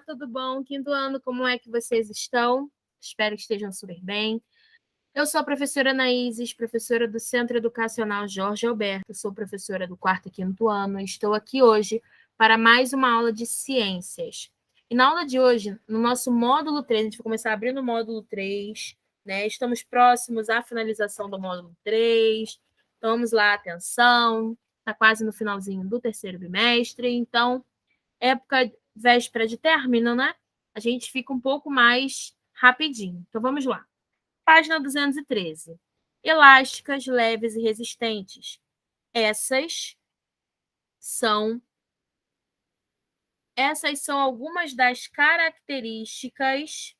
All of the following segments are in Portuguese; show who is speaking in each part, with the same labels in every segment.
Speaker 1: tudo bom? Quinto ano, como é que vocês estão? Espero que estejam super bem. Eu sou a professora Anaíses, professora do Centro Educacional Jorge Alberto, sou professora do quarto e quinto ano e estou aqui hoje para mais uma aula de ciências. E na aula de hoje, no nosso módulo 3, a gente vai começar abrindo o módulo 3, né? Estamos próximos à finalização do módulo 3. Então, vamos lá, atenção. Está quase no finalzinho do terceiro bimestre, então época véspera de término, né? A gente fica um pouco mais rapidinho. Então, vamos lá. Página 213. Elásticas, leves e resistentes. São essas são algumas das características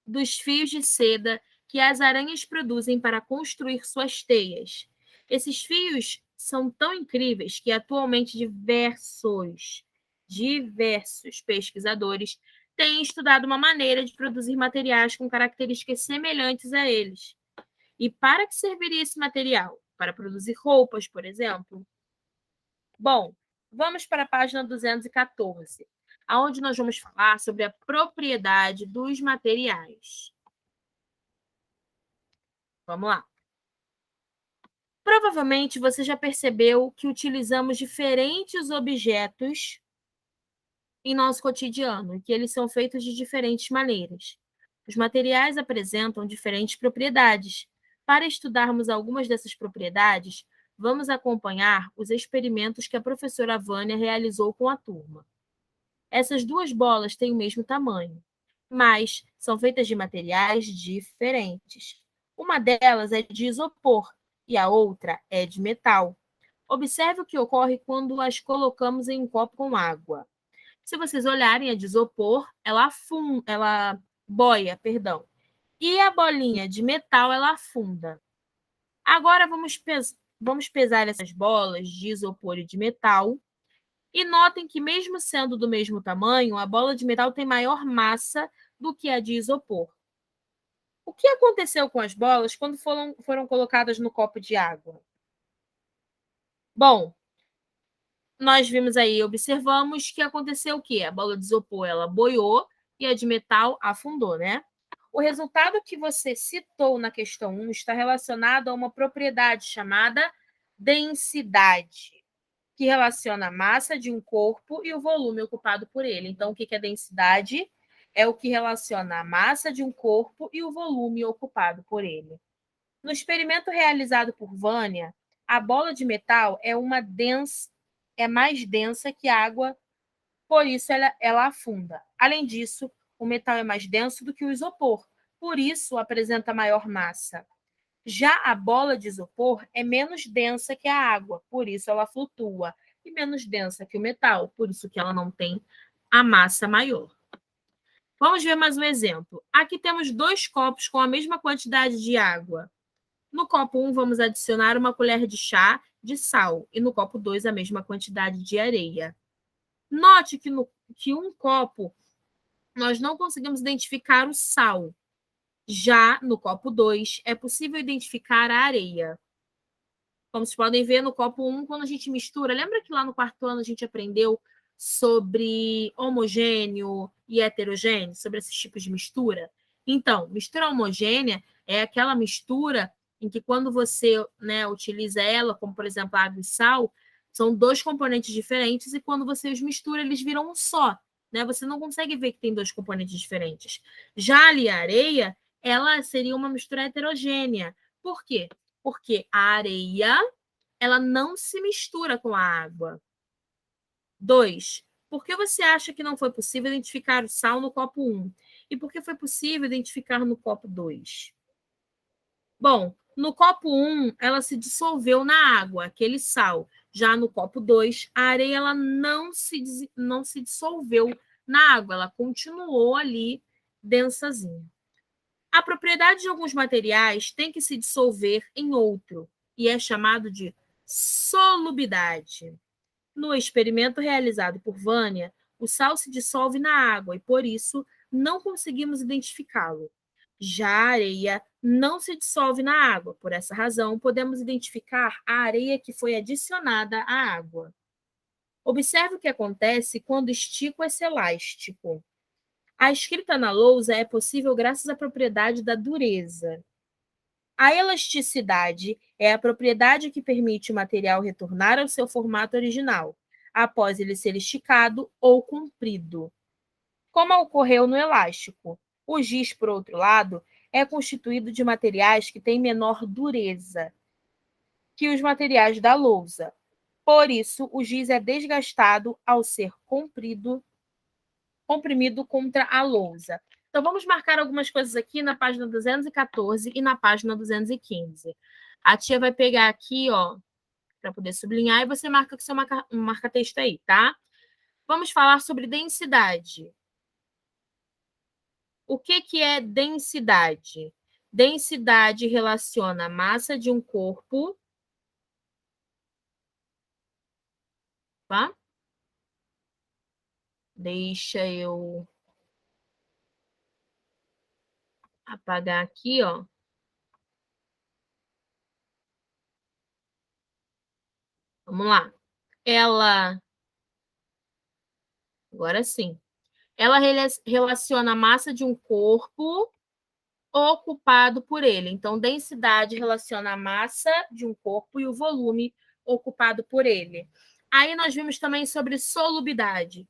Speaker 1: dos fios de seda que as aranhas produzem para construir suas teias. Esses fios são tão incríveis que atualmente diversos pesquisadores têm estudado uma maneira de produzir materiais com características semelhantes a eles. E para que serviria esse material? Para produzir roupas, por exemplo? Bom, vamos para a página 214, onde nós vamos falar sobre a propriedade dos materiais. Vamos lá. Provavelmente você já percebeu que utilizamos diferentes objetos em nosso cotidiano e que eles são feitos de diferentes maneiras. Os materiais apresentam diferentes propriedades. Para estudarmos algumas dessas propriedades, vamos acompanhar os experimentos que a professora Vânia realizou com a turma. Essas duas bolas têm o mesmo tamanho, mas são feitas de materiais diferentes. Uma delas é de isopor e a outra é de metal. Observe o que ocorre quando as colocamos em um copo com água. Se vocês olharem, a de isopor, ela boia, perdão. E a bolinha de metal, ela afunda. Agora vamos pesar essas bolas de isopor e de metal. E notem que, mesmo sendo do mesmo tamanho, a bola de metal tem maior massa do que a de isopor. O que aconteceu com as bolas quando foram colocadas no copo de água? Bom, nós vimos aí, observamos que aconteceu o quê? A bola de isopor, ela boiou e a de metal afundou, né? O resultado que você citou na questão 1 está relacionado a uma propriedade chamada densidade, que relaciona a massa de um corpo e o volume ocupado por ele. Então, o que é densidade? É o que relaciona a massa de um corpo e o volume ocupado por ele. No experimento realizado por Vânia, a bola de metal é mais densa que a água, por isso ela afunda. Além disso, o metal é mais denso do que o isopor, por isso apresenta maior massa. Já a bola de isopor é menos densa que a água, por isso ela flutua, e menos densa que o metal, por isso que ela não tem a massa maior. Vamos ver mais um exemplo. Aqui temos 2 copos com a mesma quantidade de água. No copo 1, vamos adicionar uma colher de chá de sal, e no copo 2, a mesma quantidade de areia. Note que um copo nós não conseguimos identificar o sal. Já no copo 2, é possível identificar a areia. Como vocês podem ver no copo 1, quando a gente mistura, lembra que lá no quarto ano a gente aprendeu sobre homogêneo e heterogêneo, sobre esses tipos de mistura? Então, mistura homogênea é aquela mistura em que quando você, né, utiliza ela, como por exemplo água e sal, são 2 componentes diferentes e quando você os mistura, eles viram um só. Né? Você não consegue ver que tem 2 componentes diferentes. Já ali a areia, ela seria uma mistura heterogênea. Por quê? Porque a areia ela não se mistura com a água. 2. Por que você acha que não foi possível identificar o sal no copo 1? E por que foi possível identificar no copo 2? Bom, no copo 1, ela se dissolveu na água, aquele sal. Já no copo 2, a areia ela não se dissolveu na água, ela continuou ali densazinha. A propriedade de alguns materiais tem que se dissolver em outro, e é chamado de solubilidade. No experimento realizado por Vânia, o sal se dissolve na água e, por isso, não conseguimos identificá-lo. Já a areia não se dissolve na água. Por essa razão, podemos identificar a areia que foi adicionada à água. Observe o que acontece quando estico esse elástico. A escrita na lousa é possível graças à propriedade da dureza. A elasticidade é a propriedade que permite o material retornar ao seu formato original, após ele ser esticado ou comprido. Como ocorreu no elástico, o giz, por outro lado, é constituído de materiais que têm menor dureza que os materiais da lousa. Por isso, o giz é desgastado ao ser comprimido contra a lousa. Então, vamos marcar algumas coisas aqui na página 214 e na página 215. A tia vai pegar aqui, ó, para poder sublinhar, e você marca com seu marca-texto aí, tá? Vamos falar sobre densidade. O que é densidade? Densidade relaciona a massa de um corpo, tá? Deixa eu apagar aqui, ó. Vamos lá. Agora sim. Ela relaciona a massa de um corpo ocupado por ele. Então, densidade relaciona a massa de um corpo e o volume ocupado por ele. Aí nós vimos também sobre solubilidade.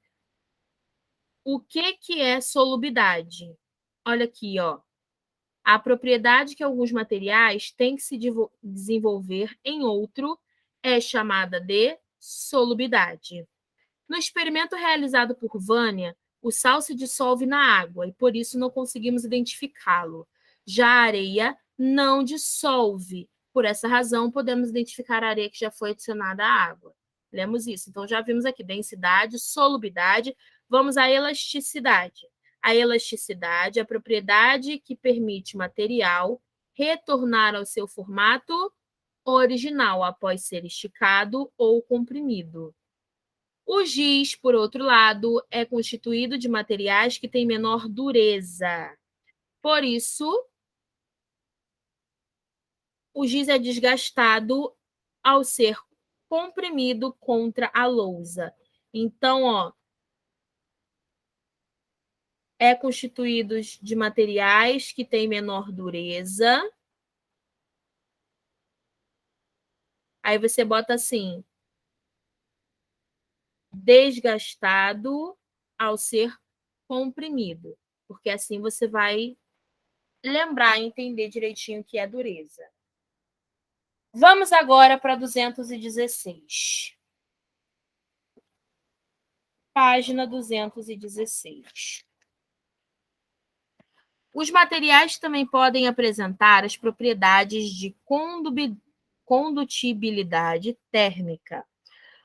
Speaker 1: O que é solubilidade? Olha aqui, ó. A propriedade que alguns materiais têm que se desenvolver em outro é chamada de solubilidade. No experimento realizado por Vânia, o sal se dissolve na água e por isso não conseguimos identificá-lo. Já a areia não dissolve. Por essa razão, podemos identificar a areia que já foi adicionada à água. Lemos isso. Então, já vimos aqui densidade, solubilidade. Vamos à elasticidade. A elasticidade é a propriedade que permite o material retornar ao seu formato original após ser esticado ou comprimido. O giz, por outro lado, é constituído de materiais que têm menor dureza. Por isso, o giz é desgastado ao ser comprimido contra a lousa. Então, ó, é constituído de materiais que têm menor dureza. Aí você bota assim, desgastado ao ser comprimido, porque assim você vai lembrar e entender direitinho o que é dureza. Vamos agora para 216. Página 216. Os materiais também podem apresentar as propriedades de condutibilidade térmica.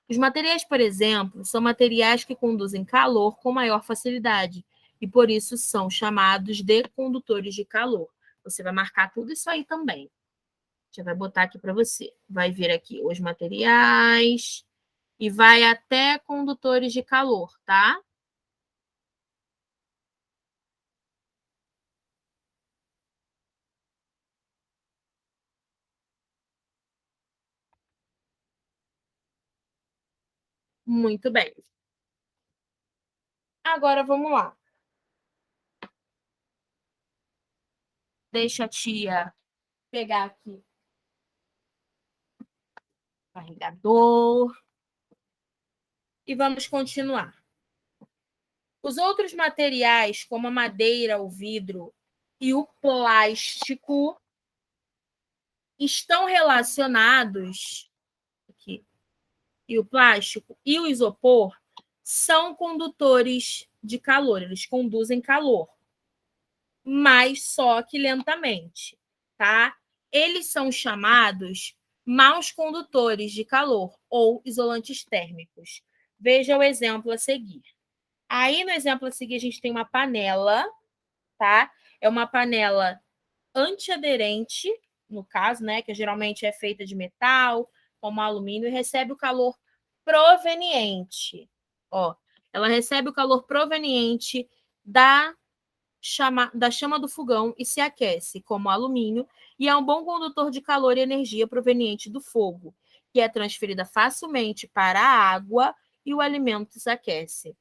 Speaker 1: Os materiais, por exemplo, são materiais que conduzem calor com maior facilidade e, por isso, são chamados de condutores de calor. Você vai marcar tudo isso aí também. Já vai botar aqui para você. Vai ver aqui os materiais e vai até condutores de calor, tá? Muito bem. Agora vamos lá. Deixa a tia pegar aqui o carregador e vamos continuar. Os outros materiais, como a madeira, o vidro e o plástico, estão relacionados aqui. E o plástico e o isopor são condutores de calor, eles conduzem calor, mas só que lentamente, tá? Eles são chamados maus condutores de calor ou isolantes térmicos. Veja o exemplo a seguir. Aí no exemplo a seguir a gente tem uma panela, tá? É uma panela antiaderente, no caso, né, que geralmente é feita de metal, como alumínio, e recebe o calor proveniente. Ó, ela recebe o calor proveniente da chama do fogão e se aquece, como alumínio, e é um bom condutor de calor e energia proveniente do fogo, que é transferida facilmente para a água e o alimento se aquece.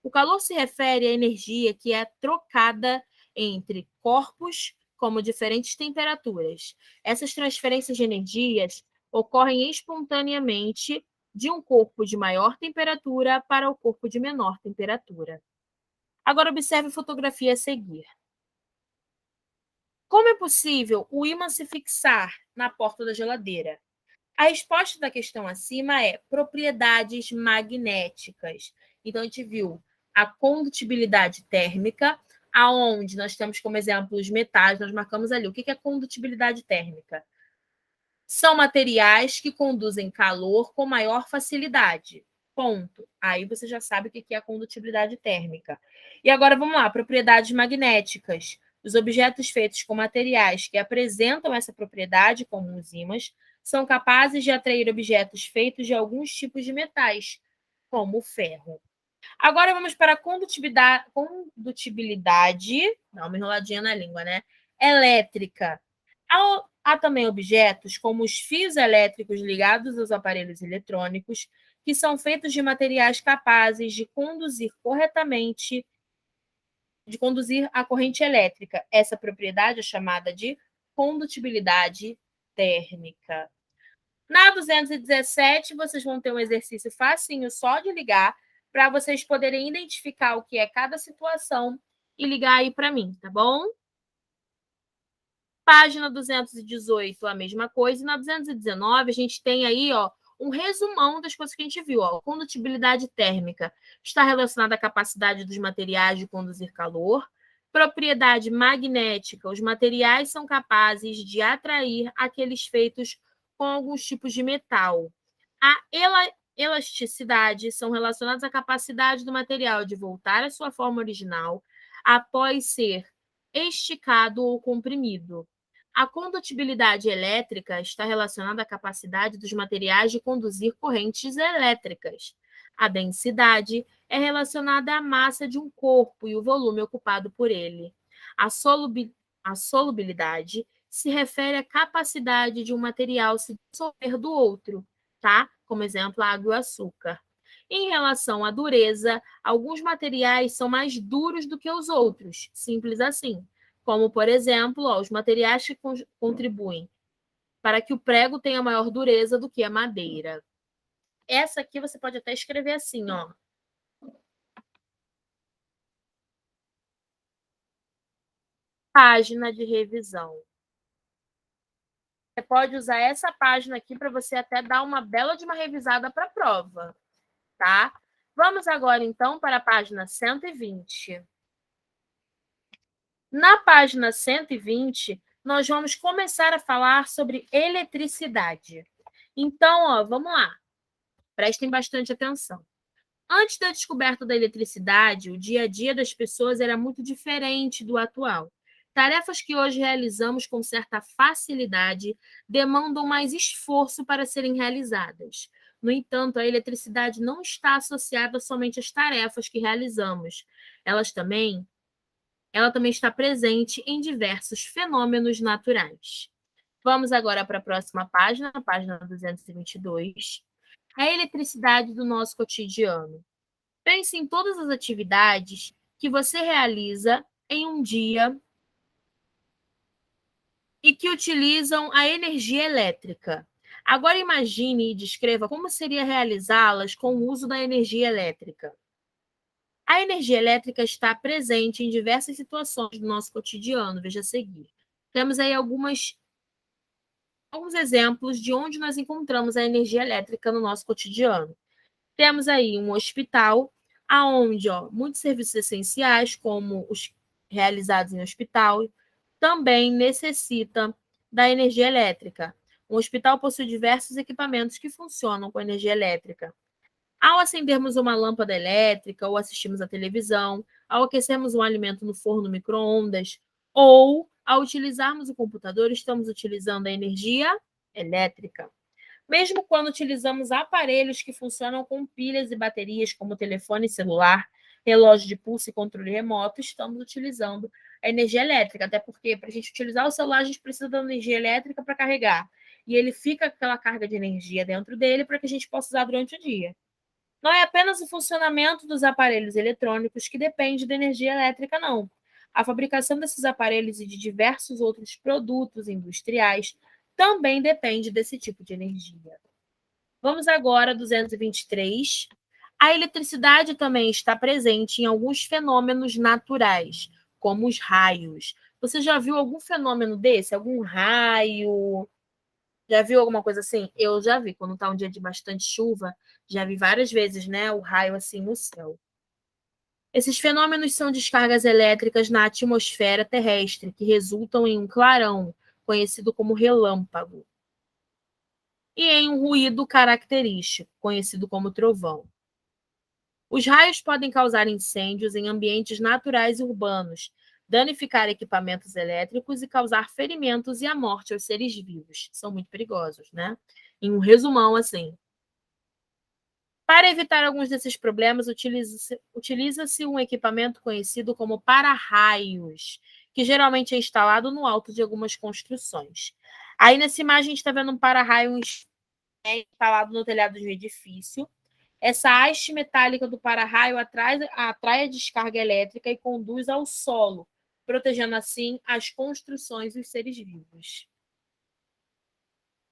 Speaker 1: O calor se refere à energia que é trocada entre corpos como diferentes temperaturas. Essas transferências de energias ocorrem espontaneamente de um corpo de maior temperatura para o corpo de menor temperatura. Agora observe a fotografia a seguir. Como é possível o ímã se fixar na porta da geladeira? A resposta da questão acima é propriedades magnéticas. Então, a gente viu a condutibilidade térmica, aonde nós temos como exemplo os metais, nós marcamos ali. O que é condutibilidade térmica? São materiais que conduzem calor com maior facilidade. Ponto. Aí você já sabe o que é a condutibilidade térmica. E agora vamos lá, propriedades magnéticas. Os objetos feitos com materiais que apresentam essa propriedade, como os ímãs, são capazes de atrair objetos feitos de alguns tipos de metais, como o ferro. Agora vamos para a condutibilidade, dá uma enroladinha na língua, né? Elétrica. Há também objetos, como os fios elétricos ligados aos aparelhos eletrônicos, que são feitos de materiais capazes de conduzir corretamente, de conduzir a corrente elétrica. Essa propriedade é chamada de condutibilidade térmica. Na 217, vocês vão ter um exercício facinho só de ligar, para vocês poderem identificar o que é cada situação e ligar aí para mim, tá bom? Página 218, a mesma coisa. E na 219, a gente tem aí, ó, um resumão das coisas que a gente viu. Ó. Condutibilidade térmica está relacionada à capacidade dos materiais de conduzir calor. Propriedade magnética, os materiais são capazes de atrair aqueles feitos com alguns tipos de metal. A elasticidade são relacionados à capacidade do material de voltar à sua forma original após ser esticado ou comprimido. A condutibilidade elétrica está relacionada à capacidade dos materiais de conduzir correntes elétricas. A densidade é relacionada à massa de um corpo e o volume ocupado por ele. A solubilidade se refere à capacidade de um material se dissolver do outro, tá? Como exemplo, a água e o açúcar. Em relação à dureza, alguns materiais são mais duros do que os outros, simples assim. Como, por exemplo, ó, os materiais que contribuem para que o prego tenha maior dureza do que a madeira. Essa aqui você pode até escrever assim, ó. Página de revisão. Você pode usar essa página aqui para você até dar uma bela de uma revisada para a prova, tá? Vamos agora, então, para a página 120. Na página 120, nós vamos começar a falar sobre eletricidade. Então, ó, vamos lá. Prestem bastante atenção. Antes da descoberta da eletricidade, o dia a dia das pessoas era muito diferente do atual. Tarefas que hoje realizamos com certa facilidade demandam mais esforço para serem realizadas. No entanto, a eletricidade não está associada somente às tarefas que realizamos. Ela também está presente em diversos fenômenos naturais. Vamos agora para a próxima página, a página 222. A eletricidade do nosso cotidiano. Pense em todas as atividades que você realiza em um dia e que utilizam a energia elétrica. Agora imagine e descreva como seria realizá-las com o uso da energia elétrica. A energia elétrica está presente em diversas situações do nosso cotidiano, veja a seguir. Temos aí alguns exemplos de onde nós encontramos a energia elétrica no nosso cotidiano. Temos aí um hospital, aonde muitos serviços essenciais, como os realizados em hospital, também necessitam da energia elétrica. Um hospital possui diversos equipamentos que funcionam com energia elétrica. Ao acendermos uma lâmpada elétrica, ou assistirmos à televisão, ao aquecermos um alimento no forno micro-ondas, ou ao utilizarmos o computador, estamos utilizando a energia elétrica. Mesmo quando utilizamos aparelhos que funcionam com pilhas e baterias, como telefone celular, relógio de pulso e controle remoto, estamos utilizando a energia elétrica, até porque para a gente utilizar o celular, a gente precisa da energia elétrica para carregar. E ele fica com aquela carga de energia dentro dele para que a gente possa usar durante o dia. Não é apenas o funcionamento dos aparelhos eletrônicos que depende da energia elétrica, não. A fabricação desses aparelhos e de diversos outros produtos industriais também depende desse tipo de energia. Vamos agora a 223. A eletricidade também está presente em alguns fenômenos naturais, como os raios. Você já viu algum fenômeno desse? Algum raio? Já viu alguma coisa assim? Eu já vi. Quando está um dia de bastante chuva, já vi várias vezes, né? O raio assim no céu. Esses fenômenos são descargas elétricas na atmosfera terrestre que resultam em um clarão, conhecido como relâmpago, e em um ruído característico, conhecido como trovão. Os raios podem causar incêndios em ambientes naturais e urbanos, danificar equipamentos elétricos e causar ferimentos e a morte aos seres vivos. São muito perigosos, né? Em um resumão, assim. Para evitar alguns desses problemas, utiliza-se um equipamento conhecido como para-raios, que geralmente é instalado no alto de algumas construções. Aí nessa imagem a gente está vendo um para-raio instalado no telhado de um edifício. Essa haste metálica do para-raio atrai a descarga elétrica e conduz ao solo, protegendo assim as construções e os seres vivos.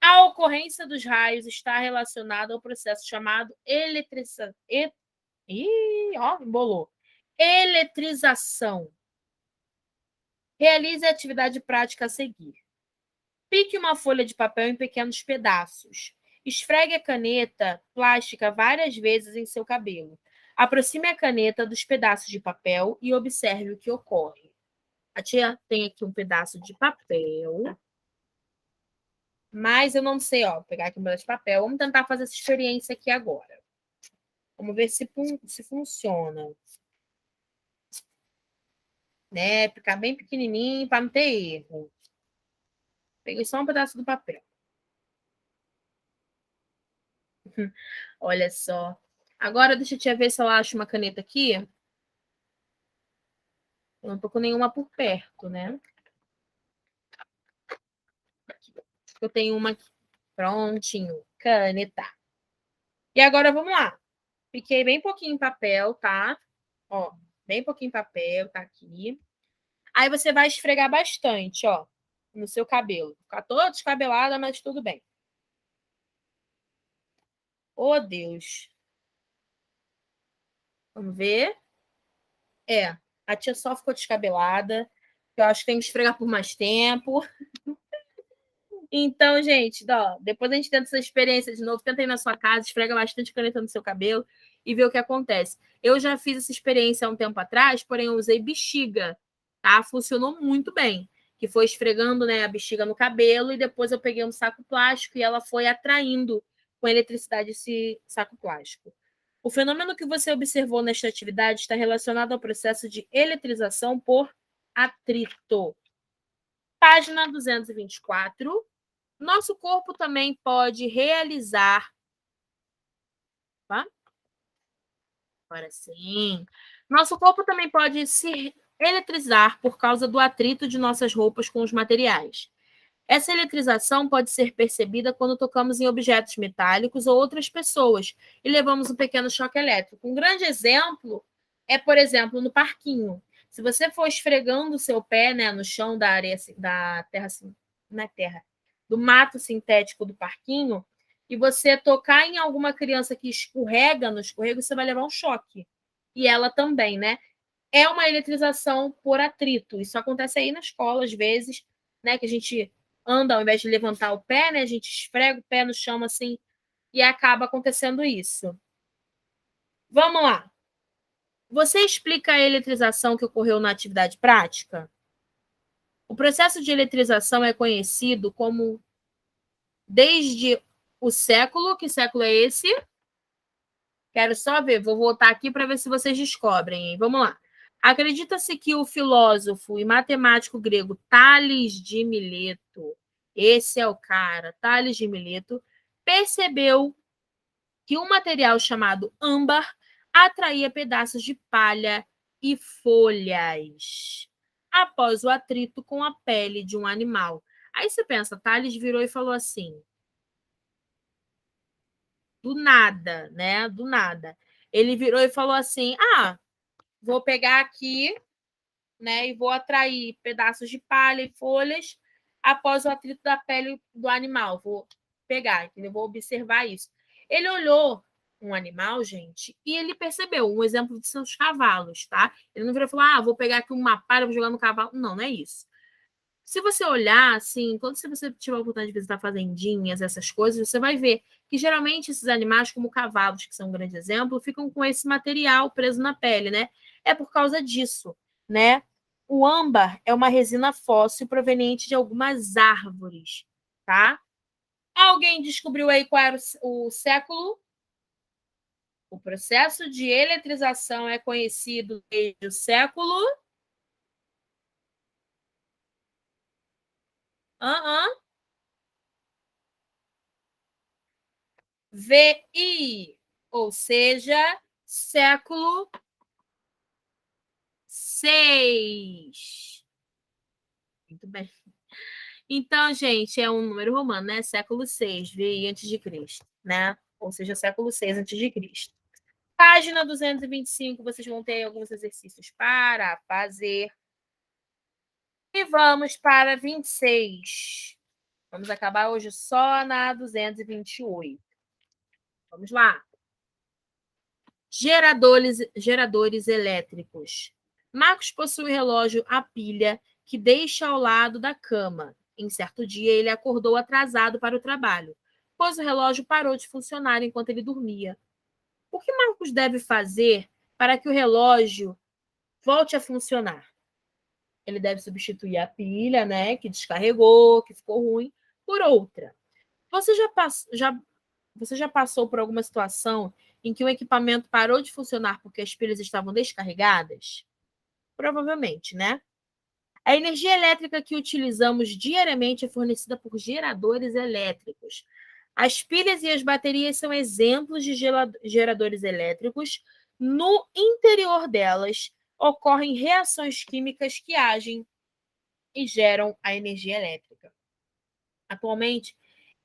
Speaker 1: A ocorrência dos raios está relacionada ao processo chamado embolou. Eletrização. Realize a atividade prática a seguir. Pique uma folha de papel em pequenos pedaços. Esfregue a caneta plástica várias vezes em seu cabelo. Aproxime a caneta dos pedaços de papel e observe o que ocorre. A tia tem aqui um pedaço de papel, mas eu não sei, ó, vou pegar aqui um pedaço de papel. Vamos tentar fazer essa experiência aqui agora. Vamos ver se funciona. Né? Ficar bem pequenininho para não ter erro. Peguei só um pedaço do papel. Olha só. Agora deixa eu te ver se eu acho uma caneta aqui. Eu não tô com nenhuma por perto, né? Eu tenho uma aqui. Prontinho. Caneta. E agora vamos lá. Piquei bem pouquinho em papel, tá? Ó, bem pouquinho em papel, tá aqui. Aí você vai esfregar bastante, ó, no seu cabelo. Ficar toda descabelada, mas tudo bem. Oh, Deus. Vamos ver. É, a tia só ficou descabelada. Eu acho que tem que esfregar por mais tempo. Então, gente, ó, depois a gente tenta essa experiência de novo. Tenta ir na sua casa, esfrega bastante caneta no seu cabelo e vê o que acontece. Eu já fiz essa experiência há um tempo atrás, porém eu usei bexiga, tá? Funcionou muito bem. Que foi esfregando, né, a bexiga no cabelo e depois eu peguei um saco plástico e ela foi atraindo com eletricidade esse saco plástico. O fenômeno que você observou nesta atividade está relacionado ao processo de eletrização por atrito. Página 224. Nosso corpo também pode realizar. Opa, agora sim. Nosso corpo também pode se eletrizar por causa do atrito de nossas roupas com os materiais. Essa eletrização pode ser percebida quando tocamos em objetos metálicos ou outras pessoas e levamos um pequeno choque elétrico. Um grande exemplo é, por exemplo, no parquinho. Se você for esfregando o seu pé, né, no chão da areia, da terra, não é terra, do mato sintético do parquinho, e você tocar em alguma criança que escorrega no escorrego, você vai levar um choque. E ela também, né? É uma eletrização por atrito. Isso acontece aí na escola, às vezes, né? Que a gente anda, ao invés de levantar o pé, né? A gente esfrega o pé no chão assim e acaba acontecendo isso. Vamos lá. Você explica a eletrização que ocorreu na atividade prática? O processo de eletrização é conhecido como desde o século. Que século é esse? Quero só ver, vou voltar aqui para ver se vocês descobrem. Hein? Vamos lá. Acredita-se que o filósofo e matemático grego Tales de Mileto, esse é o cara, Tales de Mileto, percebeu que um material chamado âmbar atraía pedaços de palha e folhas após o atrito com a pele de um animal. Aí você pensa, Tales virou e falou assim: do nada, né? Do nada. Ele virou e falou assim: vou pegar aqui, né, e vou atrair pedaços de palha e folhas após o atrito da pele do animal. Vou pegar, entendeu? Vou observar isso. Ele olhou um animal, gente, e ele percebeu um exemplo de seus cavalos, tá? Ele não virou e falou: vou pegar aqui uma palha, vou jogar no cavalo. Não, não é isso. Se você olhar, assim, quando você tiver a oportunidade de visitar fazendinhas, essas coisas, você vai ver que geralmente esses animais, como cavalos, que são um grande exemplo, ficam com esse material preso na pele, né? É por causa disso, né? O âmbar é uma resina fóssil proveniente de algumas árvores, tá? Alguém descobriu aí qual era o século? O processo de eletrização é conhecido desde o século. VI, ou seja, século 6. Muito bem. Então, gente, é um número romano, né? Século 6, VI antes de Cristo, né? Ou seja, século 6 antes de Cristo. Página 225, vocês vão ter alguns exercícios para fazer. E vamos para 26. Vamos acabar hoje só na 228. Vamos lá. Geradores elétricos. Marcos possui relógio a pilha que deixa ao lado da cama. Em certo dia, ele acordou atrasado para o trabalho, pois o relógio parou de funcionar enquanto ele dormia. O que Marcos deve fazer para que o relógio volte a funcionar? Ele deve substituir a pilha, né, que descarregou, que ficou ruim, por outra. Você já passou por alguma situação em que o equipamento parou de funcionar porque as pilhas estavam descarregadas? Provavelmente, né? A energia elétrica que utilizamos diariamente é fornecida por geradores elétricos. As pilhas e as baterias são exemplos de geradores elétricos. No interior delas ocorrem reações químicas que agem e geram a energia elétrica. Atualmente,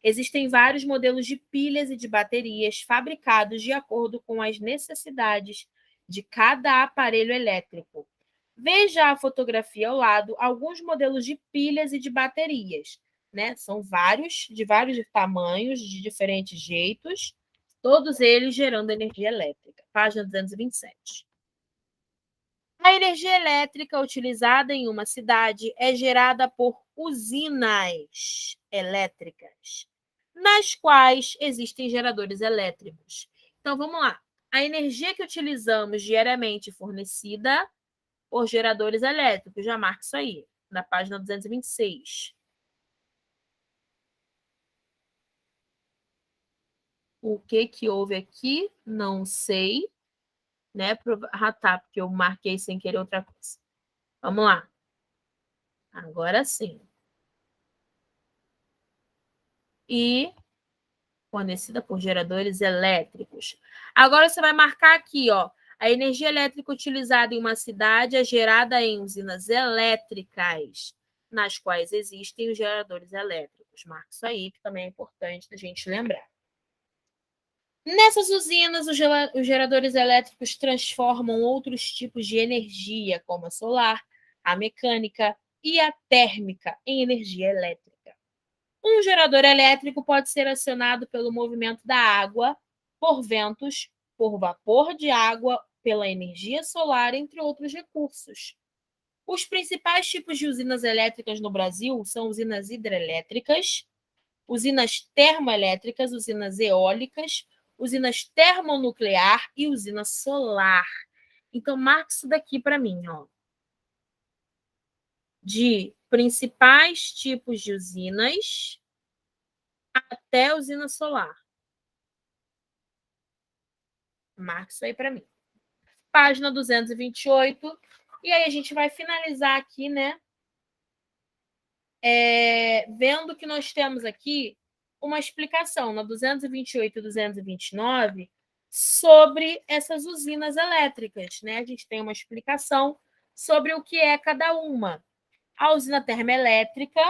Speaker 1: existem vários modelos de pilhas e de baterias fabricados de acordo com as necessidades de cada aparelho elétrico. Veja a fotografia ao lado alguns modelos de pilhas e de baterias, né? São vários, de vários tamanhos, de diferentes jeitos, todos eles gerando energia elétrica. Página 227. A energia elétrica utilizada em uma cidade é gerada por usinas elétricas, nas quais existem geradores elétricos. Então, vamos lá. A energia que utilizamos diariamente fornecida por geradores elétricos. Já marca isso aí, na página 226. O que houve aqui? Não sei, né? Tá, porque eu marquei sem querer outra coisa. Vamos lá. Agora sim. E fornecida por geradores elétricos. Agora você vai marcar aqui, ó. A energia elétrica utilizada em uma cidade é gerada em usinas elétricas, nas quais existem os geradores elétricos. Marca isso aí, que também é importante a gente lembrar. Nessas usinas, os geradores elétricos transformam outros tipos de energia, como a solar, a mecânica e a térmica, em energia elétrica. Um gerador elétrico pode ser acionado pelo movimento da água, por ventos, por vapor de água, pela energia solar, entre outros recursos. Os principais tipos de usinas elétricas no Brasil são usinas hidrelétricas, usinas termoelétricas, usinas eólicas, usinas termonuclear e usina solar. Então, marca isso daqui para mim, ó. De principais tipos de usinas até usina solar. Marca isso aí para mim. Página 228. E aí a gente vai finalizar aqui, né? Vendo que nós temos aqui uma explicação na 228 e 229 sobre essas usinas elétricas, né? A gente tem uma explicação sobre o que é cada uma. A usina termoelétrica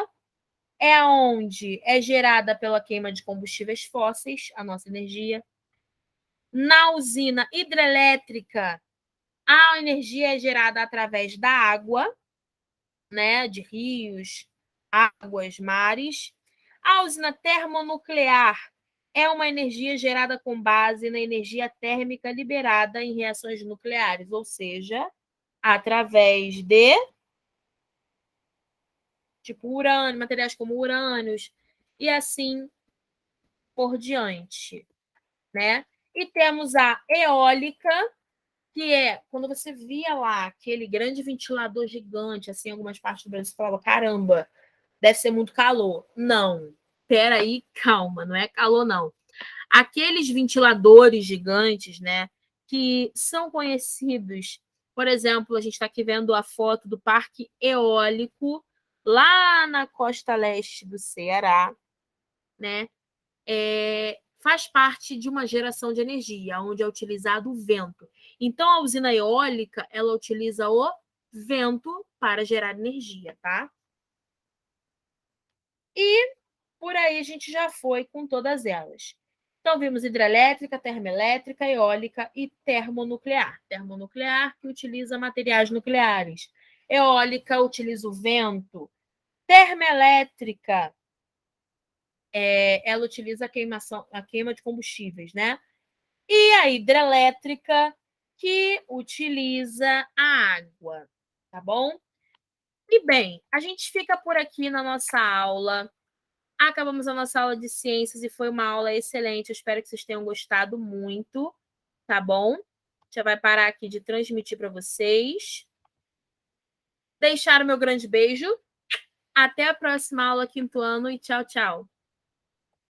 Speaker 1: é onde é gerada pela queima de combustíveis fósseis a nossa energia. Na usina hidrelétrica, a energia é gerada através da água, né, de rios, águas, mares. A usina termonuclear é uma energia gerada com base na energia térmica liberada em reações nucleares, ou seja, através de tipo urânio, materiais como urânios e assim por diante, né? E temos a eólica, que é quando você via lá aquele grande ventilador gigante, assim, em algumas partes do Brasil, você falava, caramba, deve ser muito calor. Não, peraí, calma, não é calor, não. Aqueles ventiladores gigantes, né, que são conhecidos, por exemplo, a gente está aqui vendo a foto do parque eólico lá na costa leste do Ceará, né? Faz parte de uma geração de energia, onde é utilizado o vento. Então, a usina eólica, ela utiliza o vento para gerar energia, tá? E por aí a gente já foi com todas elas. Então, vimos hidrelétrica, termoelétrica, eólica e termonuclear. Termonuclear, que utiliza materiais nucleares. Eólica, utiliza o vento. Termoelétrica, ela utiliza a queima de combustíveis, né? E a hidrelétrica, que utiliza a água, tá bom? E bem, a gente fica por aqui na nossa aula. Acabamos a nossa aula de ciências e foi uma aula excelente. Eu espero que vocês tenham gostado muito, tá bom? Já vai parar aqui de transmitir para vocês. Deixar o meu grande beijo. Até a próxima aula, quinto ano, e tchau, tchau.